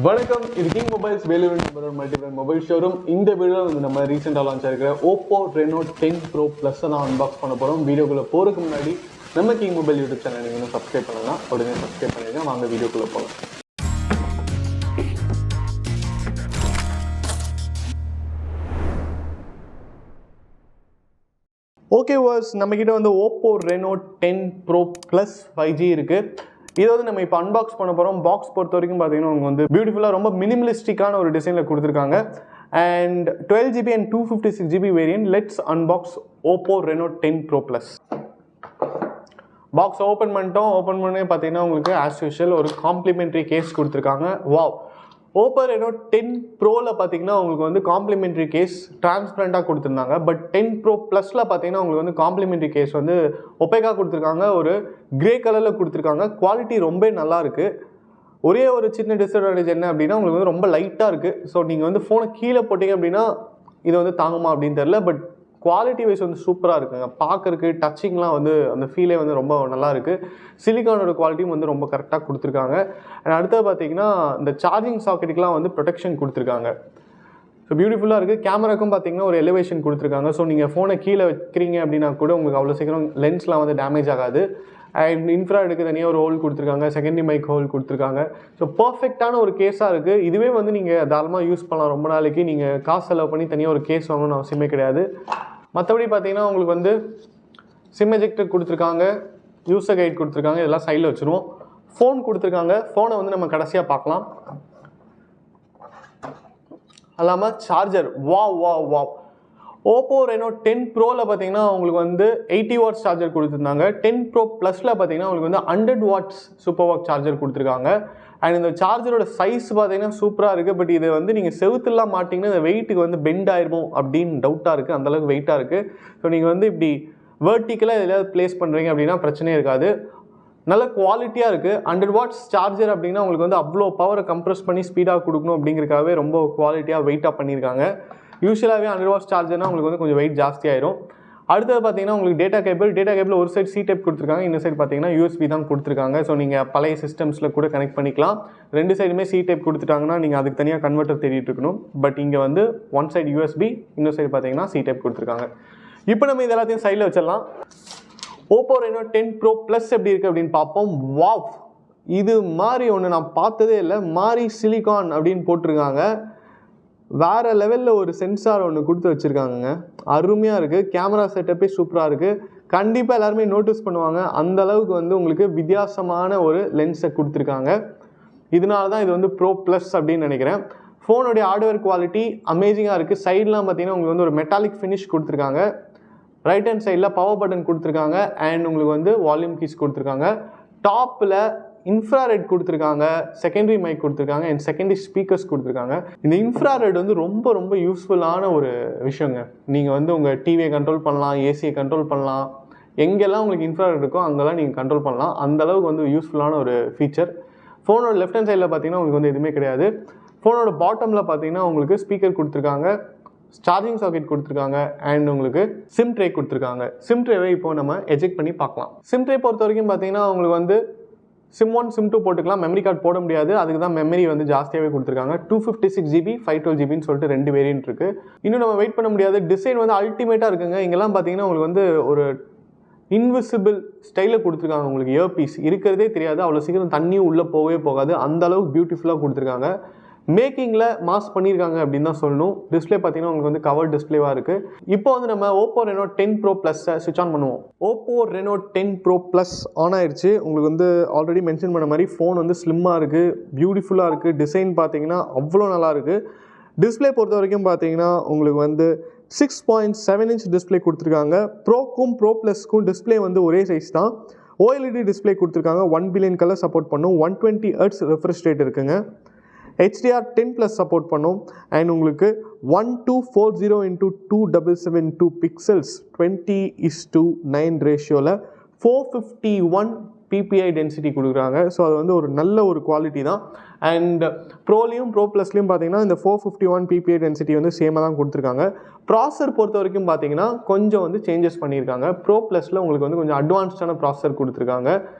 வணக்கம், இது king mobiles Vellore number multi brand mobile showroom. இந்த வீடியோவில் வந்து நம்ம ரீசெண்டாக லான்ச் ஆகிருக்கிற Oppo Reno 10 Pro Plus தான் அன்பாக்ஸ் பண்ண போகிறோம். வீடியோக்குள்ளே போகிறதுக்கு முன்னாடி நம்ம கிங் மொபைல் யூடியூப் சேனல் நீங்கள் இன்னும் சப்ஸ்கிரைப் பண்ணலாம், உடனே சப்ஸ்கிரைப் பண்ணிடுங்க. வாங்க வீடியோக்குள்ளே போகலாம். ஓகே வாஸ், நம்மக்கிட்ட வந்து Oppo Reno 10 Pro Plus 5G இருக்குது. இதை வந்து நம்ம இப்போ அன்பாக்ஸ் பண்ண போகிறோம். பாக்ஸ் பொறுத்த வரைக்கும் பார்த்தீங்கன்னா அவங்க வந்து பியூட்டிஃபுல்லாக ரொம்ப மினிமலிஸ்டிக்கான ஒரு டிசைனில் கொடுத்துருக்காங்க. And 12GB and 256GB variant. Let's unbox Oppo Reno 10 Pro Plus. Box open பண்ணிட்டோம். ஓப்பன் பண்ணி பார்த்தீங்கன்னா உங்களுக்கு ஆஸ் யூஷுவல் ஒரு காம்ப்ளிமெண்ட்ரி கேஸ் கொடுத்துருக்காங்க. வாவ்! Oppo Reno 10 Proவில் பார்த்தீங்கன்னா உங்களுக்கு வந்து காம்ப்ளிமெண்ட்ரி கேஸ் டிரான்ஸ்பரண்ட்டாக கொடுத்துருந்தாங்க. பட் 10 Pro Plusல பார்த்தீங்கன்னா உங்களுக்கு வந்து காம்ப்ளிமெண்ட்ரி கேஸ் வந்து ஒப்பேக்காக கொடுத்துருக்காங்க. ஒரு கிரே கலரில் கொடுத்துருக்காங்க. குவாலிட்டி ரொம்ப நல்லா இருக்குது. ஒரே ஒரு சின்ன டிஸ்அட்வான்டேஜ் என்ன அப்படின்னா உங்களுக்கு வந்து ரொம்ப லைட்டாக இருக்குது. ஸோ நீங்கள் வந்து ஃபோனை கீழே போட்டிங்க அப்படின்னா இது வந்து தாங்குமா அப்படின்னு தெரில. பட் குவாலிட்டி வைஸ் வந்து சூப்பராக இருக்குங்க. பார்க்கறக்கு டச்சிங்லாம் வந்து அந்த ஃபீலே வந்து ரொம்ப நல்லா இருக்குது. சிலிக்கானோட குவாலிட்டியும் வந்து ரொம்ப கரெக்டாக கொடுத்துருக்காங்க. அண்ட் அடுத்தது பார்த்தீங்கன்னா இந்த சார்ஜிங் சாக்கெட்டுக்கெலாம் வந்து ப்ரொடெக்ஷன் கொடுத்துருக்காங்க. ஸோ பியூட்டிஃபுல்லாக இருக்குது. கேமராக்கும் பார்த்தீங்கன்னா ஒரு எலிவேஷன் கொடுத்துருக்காங்க. ஸோ நீங்கள் ஃபோனை கீழே வைக்கிறீங்க அப்படின்னா கூட உங்களுக்கு அவ்வளோ சீக்கிரம் லென்ஸ்லாம் வந்து டேமேஜ் ஆகாது. அண்ட் இன்ஃப்ராரெடுக்கு தனியாக ஒரு ஹோல் கொடுத்துருக்காங்க. செகண்டரி மைக் ஹோல் கொடுத்துருக்காங்க. ஸோ பர்ஃபெக்டான ஒரு கேஸாக இருக்குது. இதுவே வந்து நீங்கள் தாராளமாக யூஸ் பண்ணலாம் ரொம்ப நாளைக்கு. நீங்கள் காசு செலவு பண்ணி தனியாக ஒரு கேஸ் வாங்கணும்னு அவசியமே கிடையாது. மற்றபடி பார்த்தீங்கன்னா உங்களுக்கு வந்து சிம் எஜெக்டர் கொடுத்துருக்காங்க, யூசர் கைட் கொடுத்துருக்காங்க. இதெல்லாம் சைடில் வச்சுருவோம். ஃபோன் கொடுத்துருக்காங்க. ஃபோனை வந்து நம்ம கடைசியாக பார்க்கலாம். அல்லாமல் சார்ஜர் வாவ் Oppo Reno 10 Proவில் பார்த்தீங்கன்னா உங்களுக்கு வந்து 80 வாட்ஸ் சார்ஜர் கொடுத்துருந்தாங்க. 10 Pro Plusல பார்த்தீங்கன்னா உங்களுக்கு வந்து 100 வாட்ஸ் சூப்பர் வாக் சார்ஜர் கொடுத்துருக்காங்க. அண்ட் இந்த சார்ஜரோட சைஸ் பார்த்தீங்கன்னா சூப்பராக இருக்குது. பட் இது வந்து நீங்கள் செவுத்துலாம் மாட்டிங்கன்னா இந்த வெயிட்டுக்கு வந்து பெண்ட் ஆயிருமோ அப்படின்னு டவுட்டாக இருக்குது. அந்தளவுக்கு வெயிட்டாக இருக்குது. ஸோ நீங்கள் வந்து இப்படி வேர்ட்டிக்கலாக எதாவது பிளேஸ் பண்ணுறீங்க அப்படின்னா பிரச்சனையே இருக்காது. நல்ல குவாலிட்டியாக இருக்குது. 100 வாட்ஸ் சார்ஜர் அப்படின்னா உங்களுக்கு வந்து அவ்வளோ பவரை கம்ப்ரெஸ் பண்ணி ஸ்பீடாக கொடுக்கணும் அப்படிங்கிறக்காகவே ரொம்ப குவாலிட்டியாக வெயிட்டாக பண்ணியிருக்காங்க. யூஸ்வலாகவே 100 வாட்ஸ் சார்ஜர்னால் உங்களுக்கு வந்து கொஞ்சம் வெயிட் ஜாஸ்தியாயிரும். அடுத்தது பார்த்தீங்கன்னா உங்களுக்கு டேட்டா கேபிள் ஒரு சைடு சி டைப் கொடுத்துருக்காங்க, இந்த சைடு பார்த்தீங்கன்னா USB தான் கொடுத்துருக்காங்க. ஸோ நீங்கள் பழைய சிஸ்டம்ஸில் கூட கனெக்ட் பண்ணிக்கலாம். ரெண்டு சைடுமே சி டைப் கொடுத்துட்டாங்கன்னா நீங்கள் அதுக்கு தனியாக கன்வெர்ட்டர் தேடிட்டு இருக்கணும். பட் இங்கே வந்து ஒன் சைடு USB, இன்னொரு சைடு பார்த்தீங்கன்னா சி டைப் கொடுத்துருக்காங்க. இப்போ நம்ம இது எல்லாத்தையும் சைடில் வச்சிடலாம். Oppo Reno 10 Pro Plus எப்படி இருக்குது அப்படின்னு பார்ப்போம். வாவ்! இது மாதிரி ஒன்று நான் பார்த்ததே இல்லை. மாரி சிலிகான் அப்படின்னு போட்டிருக்காங்க. வேறு லெவலில் ஒரு சென்சார் ஒன்று கொடுத்து வச்சுருக்காங்கங்க. அருமையாக இருக்குது. கேமரா செட்டப்பே சூப்பராக இருக்குது. கண்டிப்பாக எல்லாருமே நோட்டீஸ் பண்ணுவாங்க. அந்த அளவுக்கு வந்து உங்களுக்கு வித்தியாசமான ஒரு லென்ஸை கொடுத்துருக்காங்க. இதனால தான் இது வந்து Pro Plus அப்படின்னு நினைக்கிறேன். ஃபோனுடைய ஹார்ட்வேர் குவாலிட்டி அமேசிங்காக இருக்குது. சைட்லாம் பார்த்தீங்கன்னா உங்களுக்கு வந்து ஒரு மெட்டாலிக் ஃபினிஷ் கொடுத்துருக்காங்க. ரைட் ஹேண்ட் சைடில் பவர் பட்டன் கொடுத்துருக்காங்க. அண்ட் உங்களுக்கு வந்து வால்யூம் கீஸ் கொடுத்துருக்காங்க. டாப்பில் இன்ஃப்ராரெட் கொடுத்துருக்காங்க, செகண்டரி மைக் கொடுத்துருக்காங்க, அண்ட் செகண்டரி ஸ்பீக்கர்ஸ் கொடுத்துருக்காங்க. இந்த இன்ஃப்ராரெட் வந்து ரொம்ப யூஸ்ஃபுல்லான ஒரு விஷயங்க. நீங்கள் வந்து உங்கள் டிவியை கண்ட்ரோல் பண்ணலாம், ஏசியை கண்ட்ரோல் பண்ணலாம். எங்கெல்லாம் உங்களுக்கு இன்ஃப்ராரெட் இருக்கோ அங்கெல்லாம் நீங்கள் கண்ட்ரோல் பண்ணலாம். அந்தளவுக்கு வந்து யூஸ்ஃபுல்லான ஒரு ஃபீச்சர். ஃபோனோட லெஃப்ட் ஹேண்ட் சைடில் பார்த்தீங்கன்னா உங்களுக்கு வந்து எதுவுமே கிடையாது. ஃபோனோட பாட்டமில் பார்த்தீங்கன்னா உங்களுக்கு ஸ்பீக்கர் கொடுத்துருக்காங்க, சார்ஜிங் சாக்கெட் கொடுத்துருக்காங்க, அண்ட் உங்களுக்கு சிம் ட்ரே கொடுத்துருக்காங்க. சிம் ட்ரேவை இப்போ நம்ம எஜெக்ட் பண்ணி பார்க்கலாம். சிம் ட்ரே பொறுத்த வரைக்கும் பார்த்தீங்கன்னா உங்களுக்கு வந்து சிம் 1 சிம் 2 போட்டுக்கலாம். மெமரி கார்டு போட முடியாது. அதுக்கு தான் மெமரி வந்து ஜாஸ்தியாகவே கொடுத்துருக்காங்க. 256GB 512GBன்னு சொல்லிட்டு 2 வேரியன்ட் இருக்குது. இன்னும் நம்ம வெயிட் பண்ண முடியாது. டிசைன் வந்து அல்டிமேட்டாக இருக்குங்க. இங்கெல்லாம் பார்த்தீங்கன்னா உங்களுக்கு வந்து ஒரு இன்விசிபிள் ஸ்டைலில் கொடுத்துருக்காங்க. உங்களுக்கு இயர்பீஸ் இருக்கிறதே தெரியாது. அவ்வளோ சீக்கிரம் தண்ணியும் உள்ளே போகவே போகாது. அந்த அளவுக்கு பியூட்டிஃபுல்லாக கொடுத்துருக்காங்க. மேக்கிங்கில் மாஸ் பண்ணியிருக்காங்க அப்படின்னு தான் சொல்லணும். டிஸ்பிளே பார்த்தீங்கன்னா உங்களுக்கு வந்து கவர் டிஸ்பிளேவாக இருக்குது. இப்போ வந்து நம்ம Oppo Reno 10 Pro Plus-ஐ ஸ்விட்ச் ஆன் பண்ணுவோம். Oppo Reno 10 Pro Plus on ஆயிடுச்சு. உங்களுக்கு வந்து ஆல்ரெடி மென்ஷன் பண்ண மாதிரி ஃபோன் வந்து ஸ்லிம்மாக இருக்குது, பியூட்டிஃபுல்லாக இருக்குது. டிசைன் பார்த்தீங்கன்னா அவ்வளோ நல்லா இருக்குது. டிஸ்பிளே பொறுத்த வரைக்கும் பார்த்தீங்கன்னா உங்களுக்கு வந்து 6.7 இன்ச் டிஸ்பிளே கொடுத்துருக்காங்க. ப்ரோக்கும் Pro Plus-க்கும் டிஸ்பிளே வந்து ஒரே சைஸ் தான். OLED டிஸ்பிளே கொடுத்துருக்காங்க. 1 பில்லியன் கலர் சப்போர்ட் பண்ணும். 120 Hz ரெஃப்ரெஷ் ரேட் இருக்குங்க. HDR10+ சப்போர்ட் பண்ணும். அண்ட் உங்களுக்கு 1240x2772 பிக்சல்ஸ் 20:9 ரேஷியோவில் 451 PPI டென்சிட்டி கொடுக்குறாங்க. ஸோ அது வந்து ஒரு நல்ல ஒரு குவாலிட்டி தான். அண்ட் ப்ரோலையும் Pro Plusலையும் பார்த்தீங்கன்னா இந்த 451 PPI டென்சிட்டி வந்து சேமாக தான் கொடுத்துருக்காங்க. ப்ராசர் பொறுத்த வரைக்கும் பார்த்தீங்கன்னா கொஞ்சம் வந்து சேஞ்சஸ் பண்ணியிருக்காங்க. Pro Plusல உங்களுக்கு வந்து கொஞ்சம் அட்வான்ஸ்டான ப்ராசர் கொடுத்துருக்காங்க.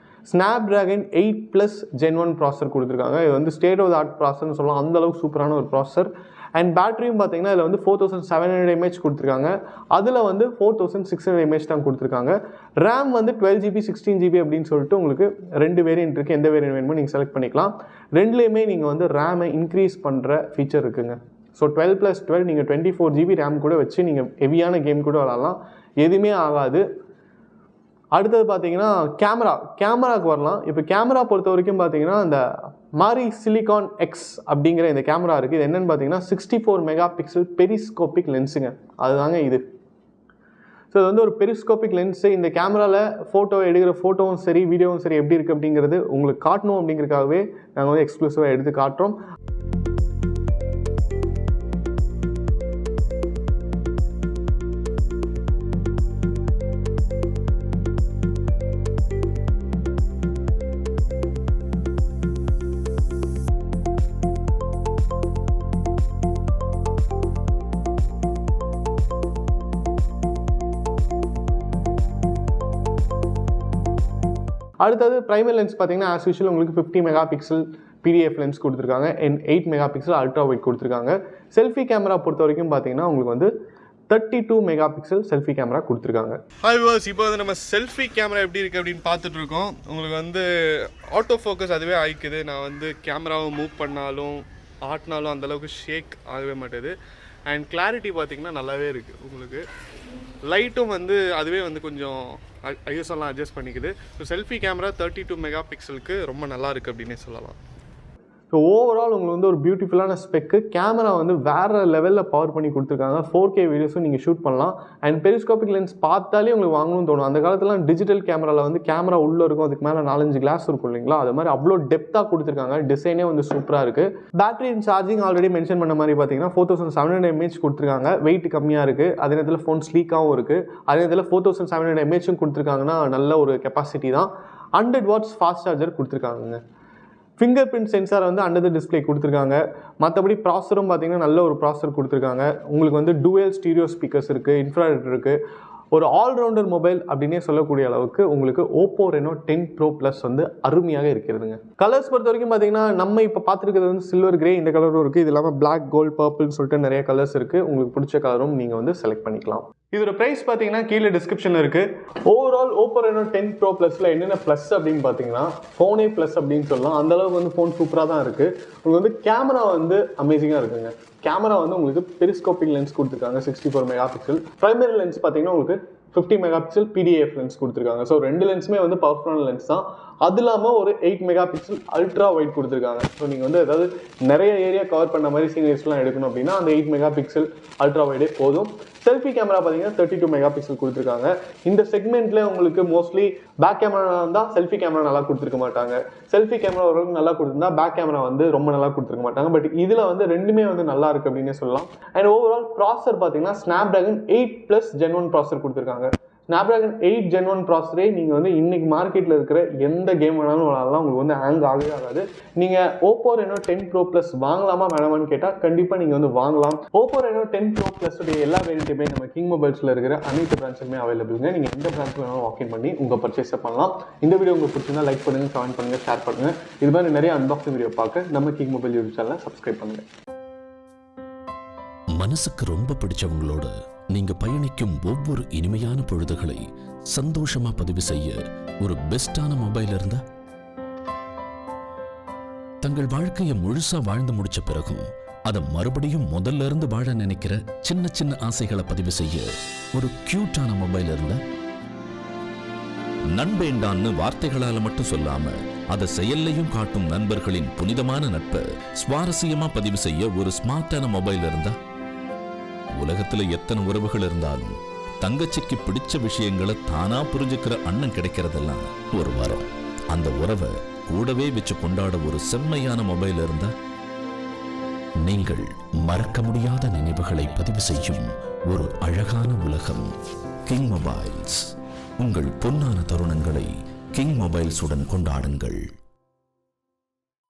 Snapdragon 8+ Gen 1 ப்ராசர் கொடுத்துருக்காங்க. இது வந்து ஸ்டேட் ஆஃப் த ஆர்ட் ப்ராசர்னு சொல்லலாம், அந்தளவுக்கு சூப்பரான ஒரு ப்ராசர். அண்ட் பேட்டரியும் பார்த்தீங்கன்னா இதில் வந்து 4700 mAh கொடுத்துருக்காங்க. அதில் வந்து 4600 mAh தான் கொடுத்துருக்காங்க. ரேம் வந்து 12GB 16GB அப்படின்னு சொல்லிட்டு உங்களுக்கு 2 வேரியன்ட் இருக்குது. எந்த வேரியன்ட் வேணுமோ நீங்கள் செலக்ட் பண்ணிக்கலாம். ரெண்டுலேயுமே நீங்கள் வந்து ரேமை இன்க்ரீஸ் பண்ணுற ஃபீச்சர் இருக்குங்க. ஸோ 12+12 நீங்கள் 24GB ரேம் கூட வச்சு நீங்கள் ஹெவியான கேம் கூட விளாட்லாம், எதுவுமே ஆகாது. அடுத்தது பார்த்தீங்கன்னா கேமராவுக்கு வரலாம். இப்போ கேமரா பொறுத்த வரைக்கும் பார்த்தீங்கன்னா இந்த மாரி சிலிகான் எக்ஸ் அப்படிங்கிற இந்த கேமரா இருக்குது. இது என்னென்னு பார்த்தீங்கன்னா 64 மெகாபிக்சல் பெரிஸ்கோபிக் லென்ஸுங்க, அதுதாங்க இது. ஸோ இது வந்து ஒரு பெரிஸ்கோபிக் லென்ஸு. இந்த கேமராவில் ஃபோட்டோ எடுக்கிற ஃபோட்டோவும் சரி வீடியோவும் சரி எப்படி இருக்குது அப்படிங்கிறது உங்களுக்கு காட்டணும் அப்படிங்கிறதுக்காகவே நாங்கள் வந்து எக்ஸ்க்ளூசிவாக எடுத்து காட்டுறோம். அடுத்தது பிரைமரி லென்ஸ் பார்த்தீங்கன்னா ஆஸ் யூஷுவல் உங்களுக்கு 50 மெகாபிக்சல் பிடிஎஃப் லென்ஸ் கொடுத்துருக்காங்க. 8 மெகாபிக்சல் அல்ட்ரா வைட் கொடுத்துருக்காங்க. செல்ஃபி கேமரா பொறுத்த வரைக்கும் பார்த்தீங்கன்னா உங்களுக்கு வந்து 32 மெகாபிக்சல் செல்ஃபி கேமரா கொடுத்துருக்காங்க. ஹாய் வாஸ், இப்போ வந்து நம்ம செல்ஃபி கேமரா எப்படி இருக்குது அப்படின்னு பார்த்துட்டு இருக்கோம். உங்களுக்கு வந்து ஆட்டோ ஃபோக்கஸ் அதுவே ஆயிக்குது. நான் வந்து கேமராவை மூவ் பண்ணாலும் ஆட்டினாலும் அந்தளவுக்கு ஷேக் ஆகவே மாட்டேது. அண்ட் கிளாரிட்டி பார்த்திங்கன்னா நல்லாவே இருக்குது. உங்களுக்கு லைட்டும் வந்து அதுவே வந்து கொஞ்சம் ஐஎஸ்ஓலாம் அட்ஜஸ்ட் பண்ணிக்குது. ஸோ செல்ஃபி கேமரா 32 மெகாபிக்சலுக்கு ரொம்ப நல்லா இருக்குது அப்படின்னே சொல்லலாம். ஸோ ஓவரால் உங்களுக்கு வந்து ஒரு பியூட்டிஃபுல்லான ஸ்பெக்கு. கேமரா வந்து வேறு லெவலில் பவர் பண்ணி கொடுத்துருக்காங்க. 4K வீடியோஸும் நீங்கள் ஷூட் பண்ணலாம். அண்ட் பெரிஸ்கோபிக் லென்ஸ் பார்த்தாலே உங்களுக்கு வாங்கணும்னு தோணும். அந்த காலத்துலாம் டிஜிட்டல் கேமராவில் வந்து கேமரா உள்ளே இருக்கும், அதுக்கு மேலே 4-5 கிளாஸ் இருக்கும் இல்லைங்களா, அது மாதிரி அவ்வளோ டெப்த்தாக கொடுத்துருக்காங்க. டிசைனே வந்து சூப்பராக இருக்குது. பேட்டரி சார்ஜிங் ஆல்ரெடி மென்ஷன் பண்ண மாதிரி பார்த்தீங்கன்னா 4700 mAh கொடுத்துருக்காங்க. வெயிட் கம்மியாக இருக்குது. அதே நேரத்தில் ஃபோன் ஸ்லீக்காகவும் இருக்குது. அதே நேரத்தில் 4700 mAh கொடுத்துருக்காங்கன்னா நல்ல ஒரு கெப்பாசிட்டி தான். 100 watts ஃபாஸ்ட் சார்ஜர் கொடுத்துருக்காங்க. ஃபிங்கர் பிரிண்ட் சென்சார் வந்து அண்டர் த டிஸ்பிளே கொடுத்துருக்காங்க. மற்றபடி ப்ராசரும் பார்த்தீங்கன்னா நல்ல ஒரு ப்ராசர் கொடுத்துருக்காங்க. உங்களுக்கு வந்து டூயல் ஸ்டீரியோ ஸ்பீக்கர்ஸ் இருக்குது, இன்ஃப்ராரெட் இருக்குது. ஒரு ஆல்ரவுண்டர் மொபைல் அப்படின்னே சொல்லக்கூடிய அளவுக்கு உங்களுக்கு Oppo Reno 10 Pro Plus வந்து அருமையாக இருக்கிறதுங்க. கலர்ஸ் பொறுத்த வரைக்கும் பார்த்தீங்கன்னா நம்ம இப்போ பார்த்துருக்கிறது வந்து சில்வர் கிரே, இந்த கலரும் இருக்குது. இது இல்லாமல் பிளாக், கோல்ட், பர்பிள்னு சொல்லிட்டு நிறைய கலர்ஸ் இருக்குது. உங்களுக்கு பிடிச்ச கலரும் நீங்கள் வந்து செலக்ட் பண்ணிக்கலாம். இதோட ப்ரைஸ் பார்த்தீங்கன்னா கீழே டிஸ்கிரிப்ஷனில் இருக்குது. ஓவரால் Oppo Reno 10 Pro Plusல என்னென்ன ப்ளஸ் அப்படின்னு பார்த்தீங்கன்னா ஃபோனே ப்ளஸ் அப்படின்னு சொல்லலாம். அந்தளவுக்கு வந்து ஃபோன் சூப்பராக தான் இருக்குது. உங்களுக்கு வந்து கேமரா வந்து அமேசிங்காக இருக்குங்க. கேமரா வந்து உங்களுக்கு பெரிஸ்கோபிக் லென்ஸ் கொடுத்துருக்காங்க 64 மெகாபிக்சல். பிரைமரி லென்ஸ் பார்த்தீங்கன்னா உங்களுக்கு 50 மெகாபிக்சல் பிடிஎஃப் லென்ஸ் கொடுத்துருக்காங்க. ஸோ ரெண்டு லென்ஸுமே வந்து பவர்ஃபுல்லான லென்ஸ் தான். அது இல்லாமல் ஒரு 8 மெகாபிக்சல் அல்ட்ரா வைட் கொடுத்துருக்காங்க. ஸோ நீங்கள் வந்து ஏதாவது நிறைய ஏரியா கவர் பண்ண மாதிரி சீனரிஸ்லாம் எடுக்கணும் அப்படின்னா அந்த 8 மெகாபிக்சல் அல்ட்ரா வைடே போதும். செல்ஃபி கேமரா பார்த்தீங்கன்னா 32 மெகாபிக்சல் கொடுத்துருக்காங்க. இந்த செக்மெண்ட்டில் உங்களுக்கு மோஸ்ட்லி பேக் கேமரா இருந்தால் செல்ஃபி கேமரா நல்லா கொடுத்துருக்க மாட்டாங்க. செல்ஃபி கேமரா ஓரளவுக்கு நல்லா கொடுத்துருந்தா பேக் கேமரா வந்து ரொம்ப நல்லா கொடுத்துருக்க மாட்டாங்க. பட் இதில் வந்து ரெண்டுமே வந்து நல்லா இருக்குது அப்படின்னே சொல்லலாம். அண்ட் ஓவரால் ப்ராசர் பார்த்தீங்கன்னா Snapdragon 8+ Gen 1 ப்ராசர் கொடுத்துருக்காங்க. Snapdragon 8 Gen 1 ப்ராசரே நீங்கள் வந்து இன்றைக்கி மார்க்கெட்டில் இருக்கிற எந்த கேம் வேணாலும் விளாடலாம், உங்களுக்கு வந்து ஹேங் ஆகவே ஆகாது. நீங்கள் Oppo Reno 10 Pro Plus வாங்கலாமா வேணாமான்னு கேட்டால் கண்டிப்பாக நீங்கள் வந்து வாங்கலாம். Oppo Reno 10 Pro Plus உடைய எல்லா வேரியண்ட்டுமே நம்ம கிங் மொபைல்ஸில் இருக்கிற அனைத்து பிரான்ச்சுமே அவைலபிளுங்க. நீங்கள் எந்த பிரான்ச் வேணாலும் வாக்கின் பண்ணி உங்கள் பர்ச்சேஸை பண்ணலாம். இந்த வீடியோ உங்களுக்கு பிடிச்சிருந்தா லைக் பண்ணுங்கள், கமெண்ட் பண்ணுங்கள், ஷேர் பண்ணுங்கள். இது மாதிரி நிறைய அன்பாக்சிங் வீடியோ பார்க்க நம்ம கிங் மொபைல் யூடியூப் சேனலை சப்ஸ்கிரைப் பண்ணுங்கள். மனசுக்கு ரொம்ப பிடிச்சவங்களோட நீங்க பயணிக்கும் ஒவ்வொரு இனிமையான பொழுதுகளை சந்தோஷமா பதிவு செய்ய ஒரு பெஸ்டான மொபைல் இருந்தா, தங்கள் வாழ்க்கையை முழுசா வாழ்ந்து முடிச்ச பிறகும் அதை மறுபடியும் முதல்ல இருந்து வாழ நினைக்கிற சின்ன சின்ன ஆசைகளை பதிவு செய்ய ஒரு கியூட்டான மொபைல் இருந்தா, நண்பேண்டான்னு வார்த்தைகளால மட்டும் சொல்லாம அதை செயல்லையும் காட்டும் நண்பர்களின் புனிதமான நட்பை சுவாரஸ்யமா பதிவு செய்ய ஒரு ஸ்மார்ட்டான மொபைல் இருந்தா, உலகத்துல எத்தனை உறவுகள் இருந்தாலும் தங்கச்சிக்கு பிடிச்ச விஷயங்களை தானா புரிஞ்சுக்கிற அண்ணன் கிடைக்கிறதெல்லாம் ஒரு வரம். அந்த உறவை கூடவே வச்சு கொண்டாட ஒரு செம்மையான மொபைல் இருந்தா, நீங்கள் மறக்க முடியாத நினைவுகளை பதிவு செய்யும் ஒரு அழகான உலகம் கிங் மொபைல்ஸ். உங்கள் பொன்னான தருணங்களை கிங் மொபைல்ஸுடன் கொண்டாடுங்கள்.